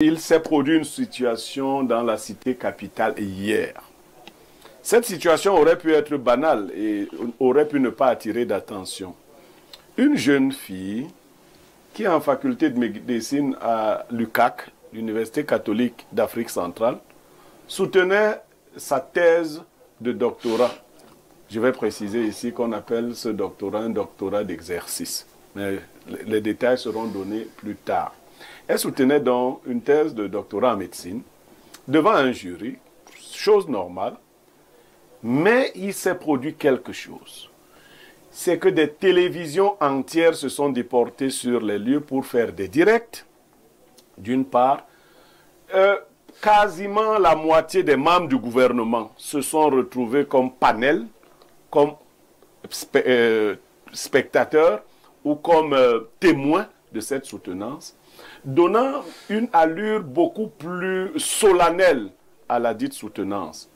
Il s'est produit une situation dans la cité capitale hier. Cette situation aurait pu être banale et aurait pu ne pas attirer d'attention. Une jeune fille qui est en faculté de médecine à l'UCAC, l'Université catholique d'Afrique centrale, soutenait sa thèse de doctorat. Je vais préciser ici qu'on appelle ce doctorat un doctorat d'exercice. Mais les détails seront donnés plus tard. Elle soutenait donc une thèse de doctorat en médecine devant un jury, chose normale, mais il s'est produit quelque chose. C'est que des télévisions entières se sont déportées sur les lieux pour faire des directs, d'une part. Quasiment la moitié des membres du gouvernement se sont retrouvés comme panel, comme spectateurs ou comme témoins de cette soutenance, donnant une allure beaucoup plus solennelle à la dite soutenance.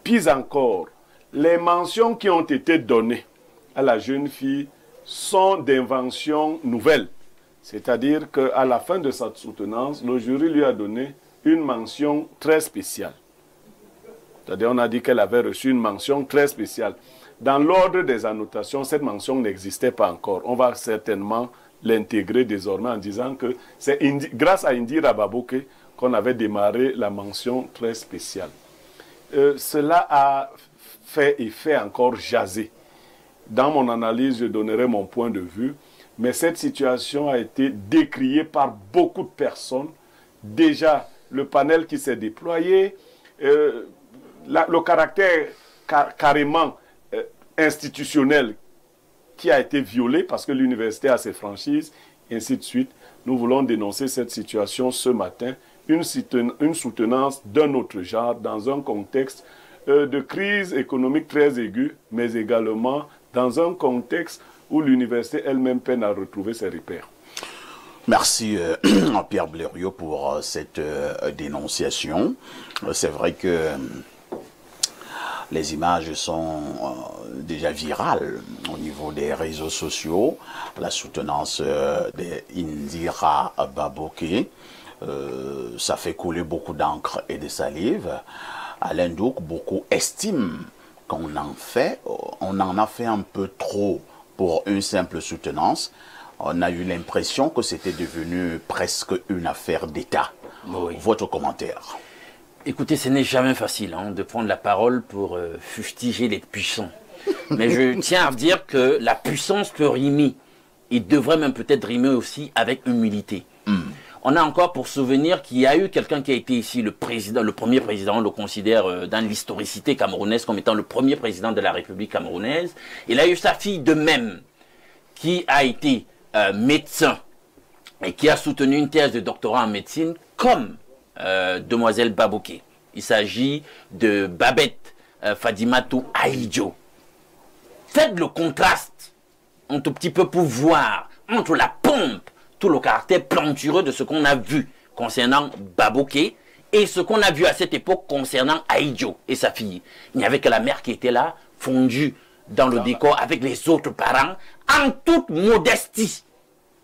Pis encore, les mentions qui ont été données à la jeune fille sont d'invention nouvelle. C'est-à-dire qu'à la fin de sa soutenance, le jury lui a donné une mention très spéciale. C'est-à-dire on a dit qu'elle avait reçu une mention très spéciale. Dans l'ordre des annotations, cette mention n'existait pas encore. On va certainement l'intégrer désormais en disant que c'est grâce à Indira Baboke qu'on avait démarré la mention très spéciale. Cela a fait et fait encore jaser. Dans mon analyse, je donnerai mon point de vue, mais cette situation a été décriée par beaucoup de personnes. Déjà, le panel qui s'est déployé, le caractère carrément institutionnel qui a été violé parce que l'université a ses franchises, et ainsi de suite. Nous voulons dénoncer cette situation ce matin, une soutenance d'un autre genre dans un contexte de crise économique très aiguë, mais également dans un contexte où l'université elle-même peine à retrouver ses repères. Merci Pierre Blériot pour cette dénonciation. C'est vrai que les images sont déjà virales au niveau des réseaux sociaux. La soutenance d'Indira Baboke, ça fait couler beaucoup d'encre et de salive. Alain Douk, beaucoup estiment qu'on en a fait un peu trop pour une simple soutenance. On a eu l'impression que c'était devenu presque une affaire d'État. Oui. Votre commentaire? Écoutez, ce n'est jamais facile de prendre la parole pour fustiger les puissants. Mais je tiens à dire que la puissance peut rimer. Il devrait même peut-être rimer aussi avec humilité. On a encore pour souvenir qu'il y a eu quelqu'un qui a été ici le premier président, on le considère dans l'historicité camerounaise comme étant le premier président de la République camerounaise. Il a eu sa fille de même, qui a été médecin et qui a soutenu une thèse de doctorat en médecine comme demoiselle Baboke. Il s'agit de Babette Fadimatou Aïdjo. Faites le contraste un tout petit peu pour voir entre la pompe, tout le caractère plantureux de ce qu'on a vu concernant Baboke et ce qu'on a vu à cette époque concernant Aïdjo et sa fille. Il n'y avait que la mère qui était là, fondue dans le décor avec les autres parents, en toute modestie.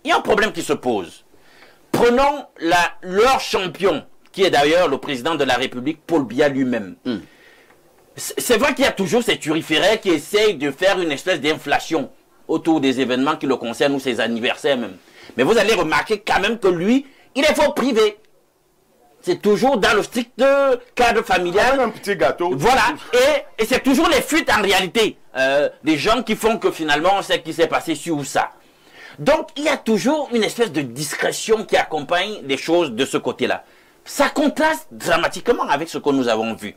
Il y a un problème qui se pose. Prenons leur champion, qui est d'ailleurs le président de la République, Paul Biya lui-même. C'est vrai qu'il y a toujours ces turiféraires qui essayent de faire une espèce d'inflation autour des événements qui le concernent ou ses anniversaires même. Mais vous allez remarquer quand même que lui, il est fort privé. C'est toujours dans le strict cadre familial. Un petit gâteau. Voilà. Et c'est toujours les fuites en réalité. Des gens qui font que finalement on sait ce qui s'est passé sur ou ça. Donc il y a toujours une espèce de discrétion qui accompagne les choses de ce côté-là. Ça contraste dramatiquement avec ce que nous avons vu.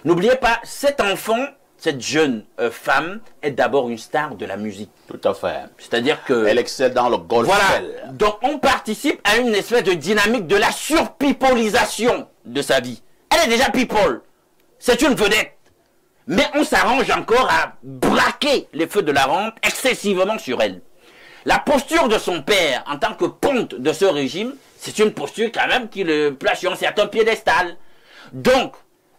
N'oubliez pas, cet enfant, cette jeune femme est d'abord une star de la musique. Tout à fait. C'est-à-dire que... elle excelle dans le gospel. Voilà. Donc on participe à une espèce de dynamique de la surpipolisation de sa vie. Elle est déjà people. C'est une vedette. Mais on s'arrange encore à braquer les feux de la rampe excessivement sur elle. La posture de son père en tant que ponte de ce régime, c'est une posture quand même qui le place sur un certain piédestal. Donc,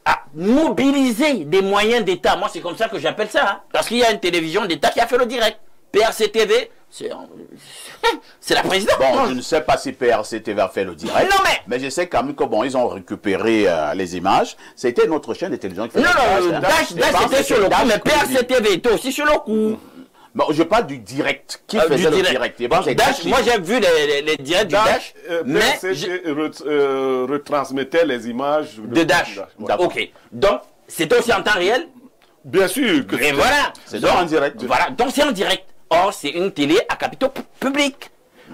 à mobiliser des moyens d'État, moi c'est comme ça que j'appelle ça, parce qu'il y a une télévision d'État qui a fait le direct. PRC TV, c'est la présidente. Bon, je ne sais pas si PRC va faire le direct. Non, mais je sais quand même que bon, ils ont récupéré les images. C'était notre chaîne de télévision qui faisait non, Dash était sur le coup, mais PRC-TV était aussi sur le coup. Bon, je parle du direct. Qui faisait le direct? Dash, moi j'ai vu les directs du Dash, mais retransmettait les images de Dash. Ok. Donc, c'était aussi en temps réel? Bien sûr. Et voilà. C'est donc en direct. Voilà, donc c'est en direct. Or, c'est une télé à capitaux publics.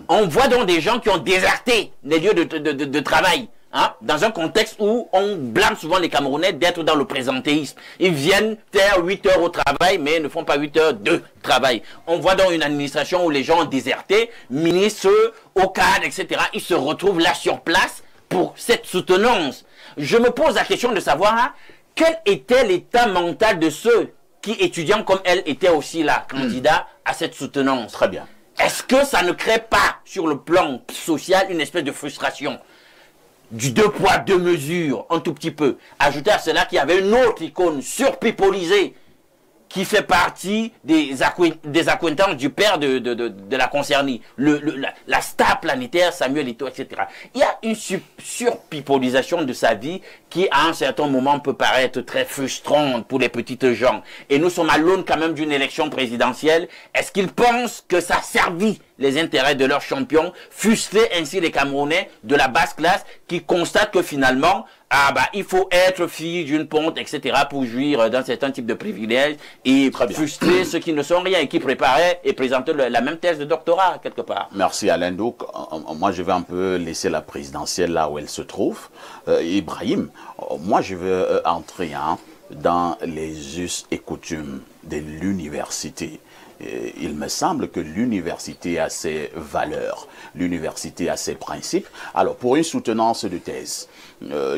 On voit donc des gens qui ont déserté les lieux de travail. Hein, dans un contexte où on blâme souvent les Camerounais d'être dans le présentéisme. Ils viennent faire 8 heures au travail, mais ne font pas 8 heures de travail. On voit donc une administration où les gens ont déserté, ministres, au cadre, etc. Ils se retrouvent là sur place pour cette soutenance. Je me pose la question de savoir hein, quel était l'état mental de ceux qui, étudiants comme elle, étaient aussi là, candidats à cette soutenance. Très bien. Est-ce que ça ne crée pas, sur le plan social, une espèce de frustration? Du 2 poids, 2 mesures, un tout petit peu. Ajoutez à cela qu'il y avait une autre icône surpipolisée qui fait partie des accointances du père de la concernée, la star planétaire Samuel Eto'o, etc. Il y a une surpipolisation de sa vie qui, à un certain moment, peut paraître très frustrante pour les petites gens. Et nous sommes à l'aune quand même d'une élection présidentielle. Est-ce qu'ils pensent que ça a servi les intérêts de leurs champions, fusteler ainsi les Camerounais de la basse classe qui constatent que finalement, il faut être fille d'une ponte, etc. pour jouir d'un certain type de privilèges et fusteler ceux qui ne sont rien et qui préparaient et présentaient la même thèse de doctorat quelque part. Merci Alain. Donc, moi je vais un peu laisser la présidentielle là où elle se trouve. Ibrahim, moi je veux entrer dans les us et coutumes de l'université. Il me semble que l'université a ses valeurs, l'université a ses principes. Alors, pour une soutenance de thèse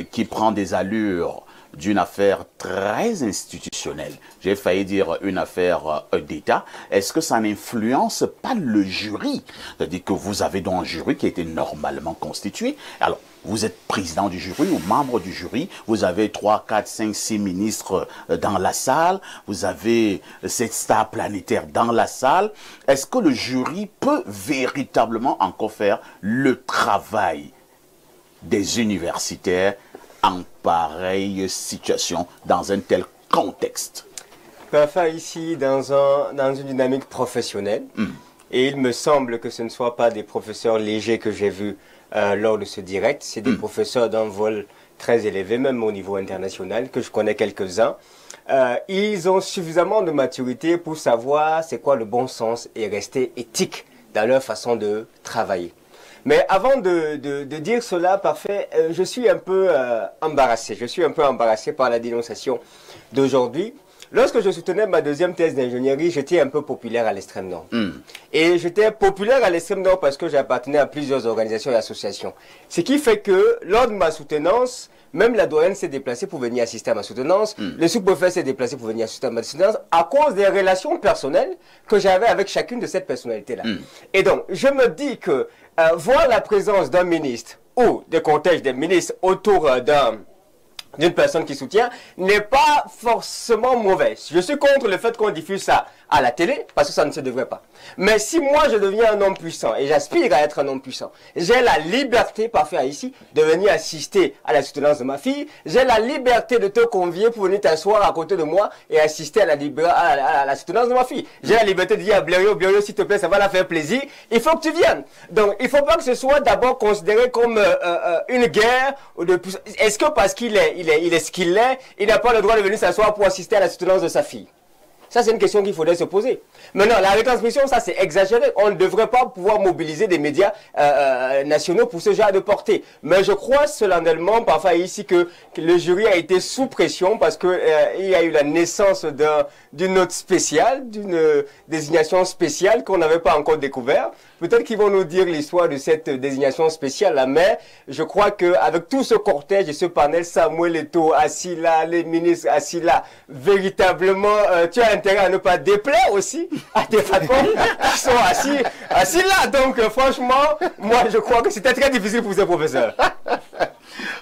qui prend des allures d'une affaire très institutionnelle, j'ai failli dire une affaire d'État, est-ce que ça n'influence pas le jury? C'est-à-dire que vous avez donc un jury qui a été normalement constitué. Alors, vous êtes président du jury ou membre du jury, vous avez 3, 4, 5, 6 ministres dans la salle, vous avez cette star planétaire dans la salle. Est-ce que le jury peut véritablement encore faire le travail des universitaires en pareille situation, dans un tel contexte? Parfois ici, dans une dynamique professionnelle, et il me semble que ce ne soit pas des professeurs légers que j'ai vus lors de ce direct, c'est des professeurs d'un vol très élevé, même au niveau international, que je connais quelques-uns. Ils ont suffisamment de maturité pour savoir c'est quoi le bon sens et rester éthique dans leur façon de travailler. Mais avant de dire cela, parfait, je suis un peu embarrassé. Je suis un peu embarrassé par la dénonciation d'aujourd'hui. Lorsque je soutenais ma deuxième thèse d'ingénierie, j'étais un peu populaire à l'extrême nord. Et j'étais populaire à l'extrême nord parce que j'appartenais à plusieurs organisations et associations. Ce qui fait que lors de ma soutenance, même la doyenne s'est déplacée pour venir assister à ma soutenance. Le sous-préfet s'est déplacé pour venir assister à ma soutenance à cause des relations personnelles que j'avais avec chacune de ces personnalités-là. Et donc, je me dis que voir la présence d'un ministre ou des cortèges des ministres autour d'une personne qui soutient n'est pas forcément mauvais. Je suis contre le fait qu'on diffuse ça à la télé, parce que ça ne se devrait pas. Mais si moi je deviens un homme puissant, et j'aspire à être un homme puissant, j'ai la liberté, parfait ici, de venir assister à la soutenance de ma fille, j'ai la liberté de te convier pour venir t'asseoir à côté de moi et assister à la soutenance de ma fille. J'ai la liberté de dire à Blériot, s'il te plaît, ça va la faire plaisir, il faut que tu viennes. Donc il ne faut pas que ce soit d'abord considéré comme une guerre. Est-ce que parce qu'il est ce qu'il est, il n'a pas le droit de venir s'asseoir pour assister à la soutenance de sa fille? Ça, c'est une question qu'il faudrait se poser. Maintenant, la retransmission, ça, c'est exagéré. On ne devrait pas pouvoir mobiliser des médias nationaux pour ce genre de portée. Mais je crois solennellement, parfois ici, que le jury a été sous pression parce que il y a eu la naissance d'une note spéciale, d'une désignation spéciale qu'on n'avait pas encore découvert. Peut-être qu'ils vont nous dire l'histoire de cette désignation spéciale-là, mais je crois qu'avec tout ce cortège et ce panel, Samuel Eto'o assis là, les ministres assis là, véritablement, tu as intérêt à ne pas déplaire aussi à tes patrons qui sont assis là. Donc, franchement, moi, je crois que c'était très difficile pour ces professeurs.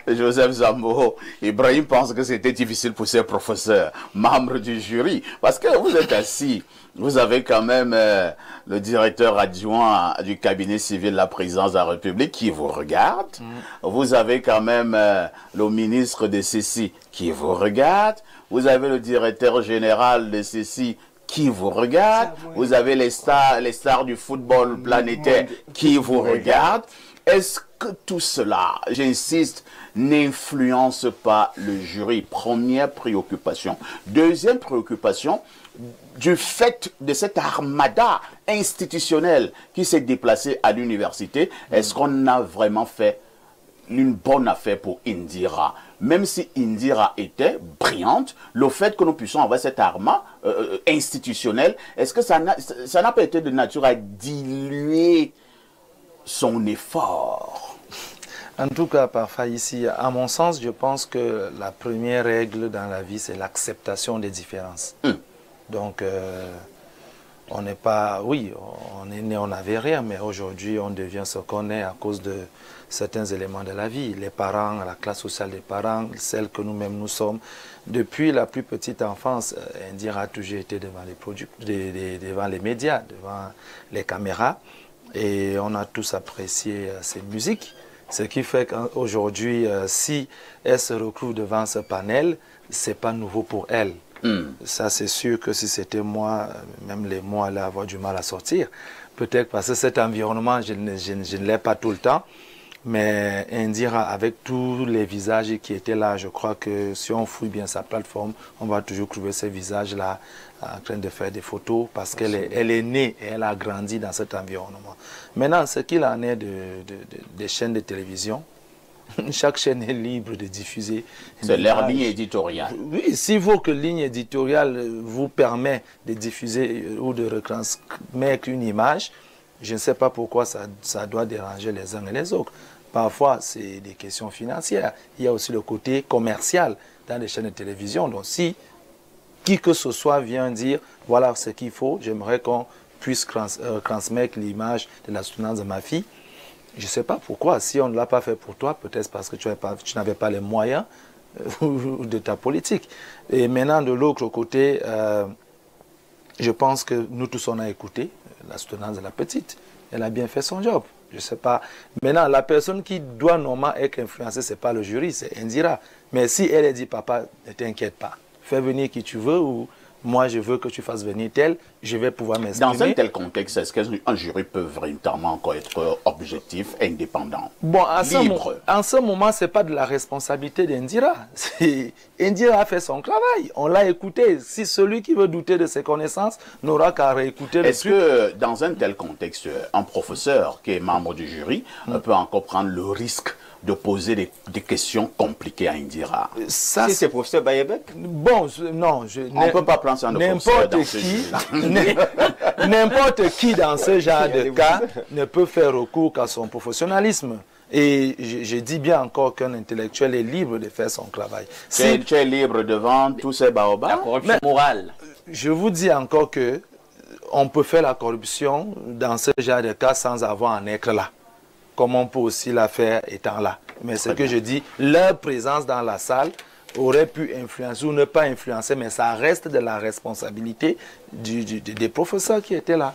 Joseph Zambo, Ibrahim pense que c'était difficile pour ses professeurs, membres du jury, parce que vous êtes assis, vous avez quand même le directeur adjoint du cabinet civil de la présidence de la République qui vous regarde, vous avez quand même le ministre de ceci qui vous regarde, vous avez le directeur général de ceci qui vous regarde, vous avez les stars du football planétaire qui vous regardent. Est-ce que tout cela, j'insiste, n'influence pas le jury? Première préoccupation. Deuxième préoccupation, du fait de cette armada institutionnelle qui s'est déplacée à l'université, est-ce qu'on a vraiment fait une bonne affaire pour Indira? Même si Indira était brillante, le fait que nous puissions avoir cette arma institutionnelle, est-ce que ça n'a pas été de nature à diluer son effort? En tout cas, parfois ici, à mon sens, je pense que la première règle dans la vie, c'est l'acceptation des différences. Donc, on n'est pas... Oui, on est né, on n'avait rien, mais aujourd'hui, on devient ce qu'on est à cause de certains éléments de la vie. Les parents, la classe sociale des parents, celle que nous-mêmes nous sommes. Depuis la plus petite enfance, Indira a toujours été devant devant les médias, devant les caméras. Et on a tous apprécié ses musiques. Ce qui fait qu'aujourd'hui, si elle se retrouve devant ce panel, ce n'est pas nouveau pour elle. Ça, c'est sûr que si c'était moi, même les mots allaient avoir du mal à sortir. Peut-être parce que cet environnement, je ne l'ai pas tout le temps. Mais Indira, avec tous les visages qui étaient là, je crois que si on fouille bien sa plateforme, on va toujours trouver ces visages-là en train de faire des photos parce qu'elle est née et elle a grandi dans cet environnement. Maintenant, ce qu'il en est des chaînes de télévision, chaque chaîne est libre de diffuser. C'est leur ligne éditoriale. Oui, s'il faut que ligne éditoriale vous permet de diffuser ou de retransmettre une image, je ne sais pas pourquoi ça doit déranger les uns et les autres. Parfois, c'est des questions financières. Il y a aussi le côté commercial dans les chaînes de télévision. Donc, si qui que ce soit vient dire, voilà ce qu'il faut, j'aimerais qu'on puisse transmettre l'image de la soutenance de ma fille, je ne sais pas pourquoi. Si on ne l'a pas fait pour toi, peut-être parce que tu n'avais pas les moyens de ta politique. Et maintenant, de l'autre côté, je pense que nous tous, on a écouté la soutenance de la petite. Elle a bien fait son job. Je ne sais pas. Maintenant, la personne qui doit normalement être influencée, ce n'est pas le jury, c'est Indira. Mais si elle a dit, papa, ne t'inquiète pas, fais venir qui tu veux ou moi, je veux que tu fasses venir tel, je vais pouvoir m'exprimer. Dans un tel contexte, est-ce qu'un jury peut véritablement encore être objectif, indépendant, bon, libre? En ce moment, ce n'est pas de la responsabilité d'Indira. Indira a fait son travail. On l'a écouté. Si celui qui veut douter de ses connaissances n'aura qu'à réécouter le truc. Est-ce que dans un tel contexte, un professeur qui est membre du jury peut encore prendre le risque de poser des questions compliquées à Indira? Si c'est professeur Bayebek? Bon, non. On ne peut pas prendre ça de professeur dans ce jury-là. N'importe qui dans ce genre de cas ne peut faire recours qu'à son professionnalisme. Et je dis bien encore qu'un intellectuel est libre de faire son travail. Tu es libre devant tous ces baobabs? La corruption morale. Je vous dis encore que on peut faire la corruption dans ce genre de cas sans avoir un éclat, comme on peut aussi la faire étant là. Mais ce que je dis, leur présence dans la salle aurait pu influencer ou ne pas influencer, mais ça reste de la responsabilité des professeurs qui étaient là.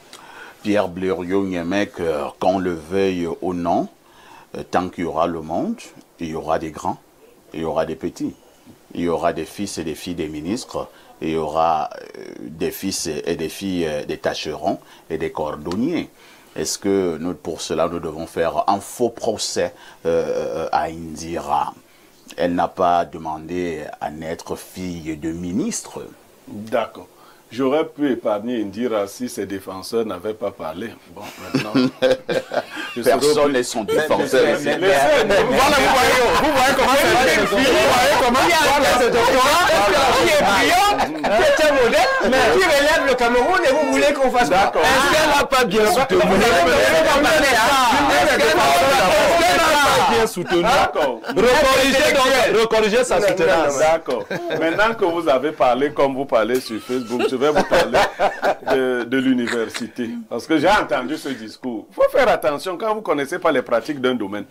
Pierre Blériot-Niémec, qu'on le veuille ou non, tant qu'il y aura le monde, il y aura des grands, il y aura des petits. Il y aura des fils et des filles des ministres, il y aura des fils et des filles des tâcherons et des cordonniers. Est-ce que pour cela, nous devons faire un faux procès à Indira? Elle n'a pas demandé à naître fille de ministre. D'accord. J'aurais pu épargner Indira si ses défenseurs n'avaient pas parlé. Bon, maintenant... Personne n'est son défenseur. Vous voyez comment c'est fini. Vous voyez comment C'est un modèle, mais qui relève le Cameroun et vous voulez qu'on fasse quoi? Est-ce qu'elle n'a pas bien soutenu? Bien soutenu. Recorriger sa soutenance. D'accord. Maintenant que vous avez parlé comme vous parlez sur Facebook, je vais vous parler de l'université. Parce que j'ai entendu ce discours. Il faut faire attention quand vous ne connaissez pas les pratiques d'un domaine.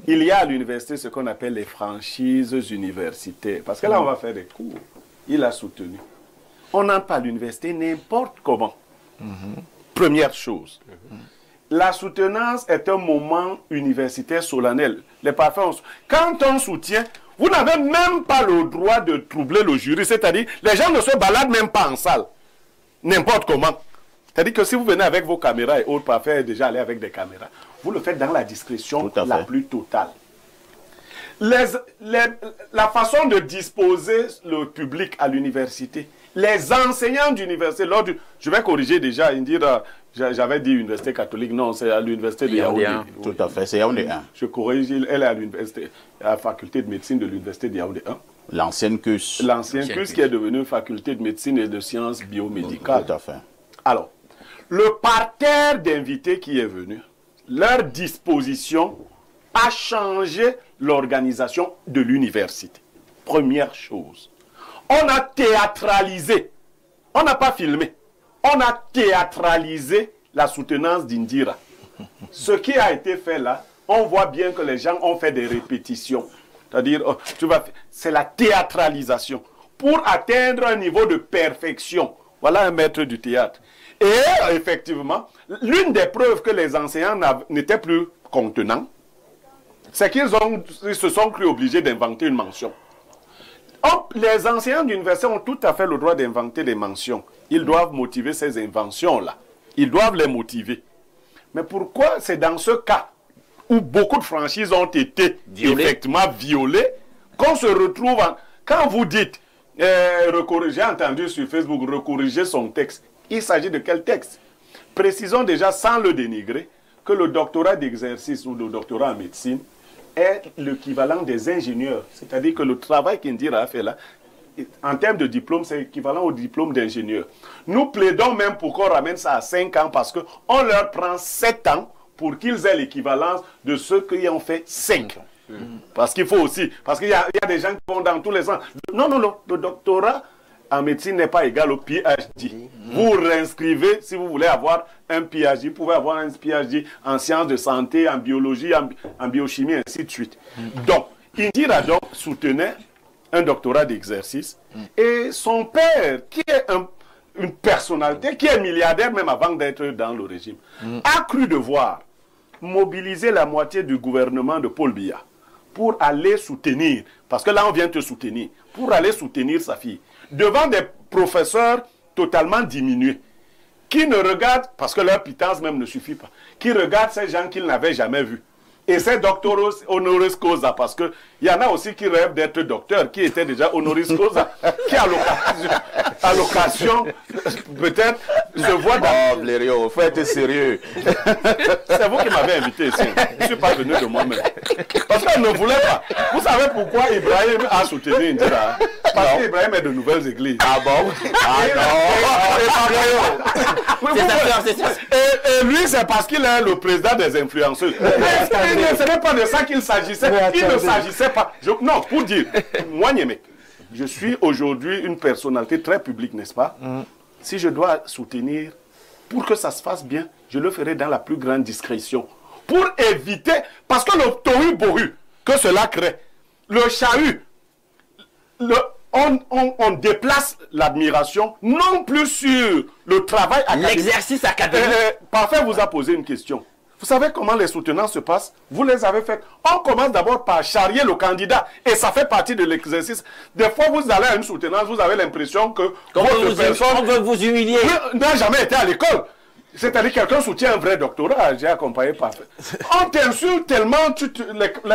Il y a à l'université ce qu'on appelle les franchises universitaires. Parce que là, on va faire des cours. Il a soutenu. On n'entre pas à l'université n'importe comment. Première chose. La soutenance est un moment universitaire solennel. Les parfaits, quand on soutient, vous n'avez même pas le droit de troubler le jury. C'est-à-dire, les gens ne se baladent même pas en salle. N'importe comment. C'est-à-dire que si vous venez avec vos caméras et autres, parfaits, déjà aller avec des caméras, vous le faites dans la discrétion la plus totale. La façon de disposer le public à l'université, les enseignants d'université, je vais corriger déjà, j'avais dit université catholique, non, c'est à l'université de Yaoundé. Tout à fait, c'est Yaoundé 1. Je corrige, elle est à l'université, à la faculté de médecine de l'université de Yaoundé 1. L'ancienne CUS. L'ancienne CUS qui est devenue faculté de médecine et de sciences biomédicales. Tout à fait. Alors, le parterre d'invités qui est venu, leur disposition a changé l'organisation de l'université. Première chose. On a théâtralisé, on n'a pas filmé, on a théâtralisé la soutenance d'Indira. Ce qui a été fait là, on voit bien que les gens ont fait des répétitions. C'est-à-dire, c'est la théâtralisation pour atteindre un niveau de perfection. Voilà un maître du théâtre. Et effectivement, l'une des preuves que les enseignants n'étaient plus contenants, c'est qu'ils se sont cru obligés d'inventer une mention. Les enseignants d'université ont tout à fait le droit d'inventer des mentions. Ils doivent motiver ces inventions-là. Ils doivent les motiver. Mais pourquoi c'est dans ce cas où beaucoup de franchises ont été effectivement violées qu'on se retrouve Quand vous dites, j'ai entendu sur Facebook recorriger son texte, il s'agit de quel texte? Précisons déjà, sans le dénigrer, que le doctorat d'exercice ou le doctorat en médecine est l'équivalent des ingénieurs. C'est-à-dire que le travail qu'Indira a fait là, en termes de diplôme, c'est équivalent au diplôme d'ingénieur. Nous plaidons même pour qu'on ramène ça à 5 ans parce qu'on leur prend 7 ans pour qu'ils aient l'équivalence de ceux qui ont fait 5 ans. Parce qu'il faut aussi, parce qu'il y a des gens qui vont dans tous les sens. Non, non, non, le doctorat en médecine n'est pas égal au PhD. Vous réinscrivez, si vous voulez avoir un PhD, vous pouvez avoir un PhD en sciences de santé, en biologie, en biochimie, ainsi de suite. Donc, Indira donc soutenait un doctorat d'exercice et son père, qui est une personnalité, qui est milliardaire même avant d'être dans le régime, a cru devoir mobiliser la moitié du gouvernement de Paul Biya pour aller soutenir, parce que là on vient te soutenir, pour aller soutenir sa fille, devant des professeurs totalement diminués, qui ne regardent, parce que leur pitance même ne suffit pas, qui regardent ces gens qu'ils n'avaient jamais vus. Et ces doctoros honoris causa, parce qu'il y en a aussi qui rêvent d'être docteurs, qui étaient déjà honoris causa, qui à l'occasion, peut-être, se voient dans... Oh, Blériot, faut être sérieux. C'est vous qui m'avez invité ici. Je ne suis pas venu de moi-même. Parce qu'on ne voulait pas. Vous savez pourquoi Ibrahim a soutenu Indira? Parce qu'Ibrahim est de nouvelles églises. Ah bon? Et lui, c'est parce qu'il est le président des influenceuses. Ce n'est pas de ça qu'il s'agissait. Il ne s'agissait pas. Non, pour dire, moi, Niémé, je suis aujourd'hui une personnalité très publique, n'est-ce pas? Si je dois soutenir, pour que ça se fasse bien, je le ferai dans la plus grande discrétion. Pour éviter, parce que le tohu-bohu que cela crée, le chahut, on déplace l'admiration, non plus sur le travail académique. L'exercice académique. Parfait vous a posé une question. Vous savez comment les soutenances se passent? Vous les avez faites. On commence d'abord par charrier le candidat. Et ça fait partie de l'exercice. Des fois, vous allez à une soutenance, vous avez l'impression que votre personne... On veut vous humilier. N'a jamais été à l'école. C'est-à-dire quelqu'un soutient un vrai doctorat. J'ai accompagné parfait. On t'insulte tellement,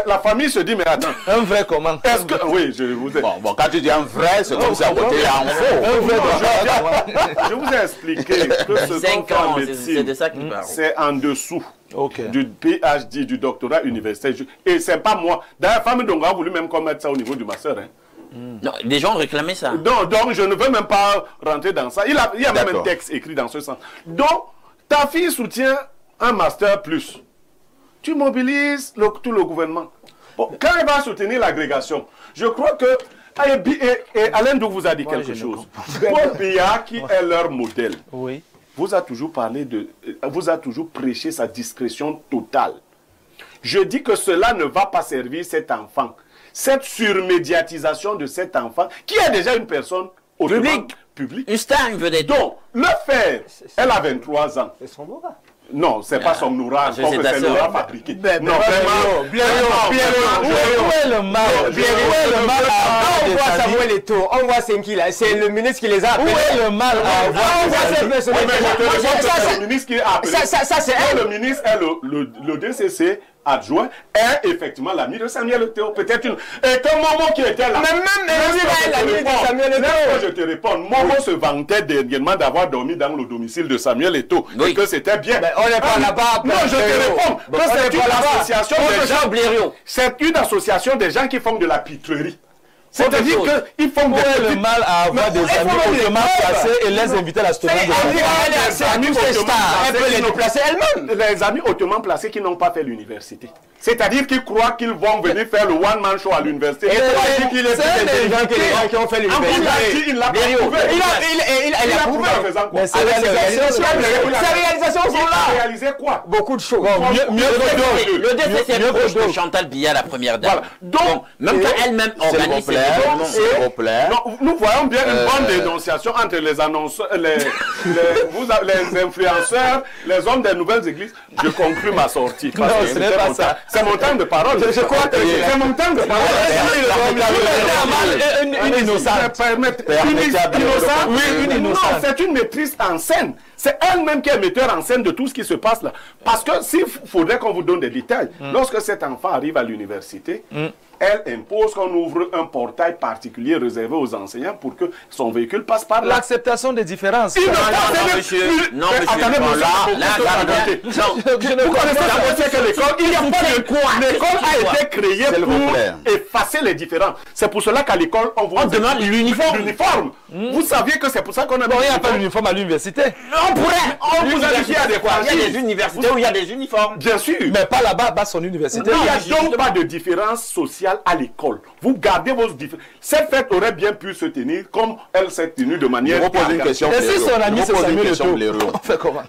la famille se dit, mais attends. Un vrai comment? Est-ce que... Oui, je vous ai... Bon, quand tu dis un vrai, c'est comme ça, côté un faux. Un vrai doctorat. Je vous ai expliqué que ce qu'on fait en médecine, c'est de ça qu'il parle. C'est en dessous. Du PhD, du doctorat universitaire. Et c'est pas moi. D'ailleurs, la famille Donga a voulu même qu'on mette ça au niveau du master. Hein. Non, des gens réclamaient ça. Donc, je ne veux même pas rentrer dans ça. Il y a même un texte écrit dans ce sens. Donc, ta fille soutient un master plus. Tu mobilises tout le gouvernement. Bon, quand elle va soutenir l'agrégation, je crois que... Et Alain Douk vous a dit quelque chose. Paul Biya, qui est leur modèle. Oui. Vous a toujours parlé vous a toujours prêché sa discrétion totale. Je dis que cela ne va pas servir cet enfant. Cette surmédiatisation de cet enfant, qui est déjà une personne hautement publique. Une star, une vedette. Donc, le faire, elle a 23 ans. C'est son aura. Non, c'est pas son noura, c'est comme ta c'est sœur. Noura fabriqué. Où Non, est le mal? Où est le mal à On voit avoir Samuel Eto'o, on voit Senki là, c'est le ministre qui les a Où appelés. est le mal à avoir On voit cette personne. c'est le ministre qui a appelé. Ça, c'est elle. Le ministre est le DCC adjoint est effectivement l'ami de Samuel Eto'o. Peut-être une. Et comme Momo qui était là. Mais même lui, là, est l'ami de Samuel Eto'o. Je te réponds. Momo se vantait dernièrement d'avoir dormi dans le domicile de Samuel Eto'o. Oui. Et que c'était bien. Mais on n'est pas là-bas. Non, je te réponds. Bon, Que on c'est n'est pas une là-bas. association des gens. Blériot. C'est une association des gens qui font de la pitrerie. C'est-à-dire chose. qu'ils font Où est le mal à avoir des amis hautement placés et les inviter à la soutenance de Elle peut les déplacer elle-même. Les amis hautement placés qui n'ont pas fait l'université. C'est-à-dire qu'ils croient qu'ils vont venir faire le one-man show à l'université. Et toi, tu dis qu'il est plus intelligent que les gens qui ont fait l'université. Il l'a pas prouvé. Il a prouvé. En faisant quoi? Mais c'est Avec la ses réalisation. réalisations sont Il a là. réalisé quoi? Beaucoup de choses. Mieux que d'autres. Le DCC est proche de Chantal Biya, la première dame. Voilà. Donc, même quand elle-même organise ses événements. S'il vous plaît. Donc, nous voyons bien une bonne dénonciation entre les annonceurs, les influenceurs, les hommes des nouvelles églises. Je conclus ma sortie. Parce Non, que ce n'est c'était pas mon ça. temps. C'est mon temps de parole. Je crois que c'est mon temps de parole. Une innocente. Une innocente. C'est une maîtrise en scène. C'est elle-même qui est metteur en scène de tout ce qui se passe là. Parce que s'il faudrait qu'on vous donne des détails, lorsque cet enfant arrive à l'université, elle impose qu'on ouvre un portail particulier réservé aux enseignants pour que son véhicule passe par là. L'acceptation des différences. Il ne Non, passe- monsieur. Non, Mais monsieur. attendez, Non, monsieur, là, Je ne vous connaissez comprends la moitié que l'école, il n'y a pas de quoi. L'école a été créée S'il vous plaît. pour effacer les différences. C'est pour cela qu'à l'école, on vous demande l'uniforme. L'uniforme. Vous saviez que c'est pour ça qu'on a Bon, il n'y a pas d'uniforme à l'université. On pourrait. On vous a dit qu'il y a des Il y a des universités où il y a des uniformes. Bien sûr. Mais pas là-bas, à son université. Il n'y a donc pas de différence sociale à l'école. Vous gardez vos différences. Cette fête aurait bien pu se tenir comme elle s'est tenue de Je manière. vous pose une question. Et si son ami, c'est Samuel Eto'o, Blériot. on fait comment?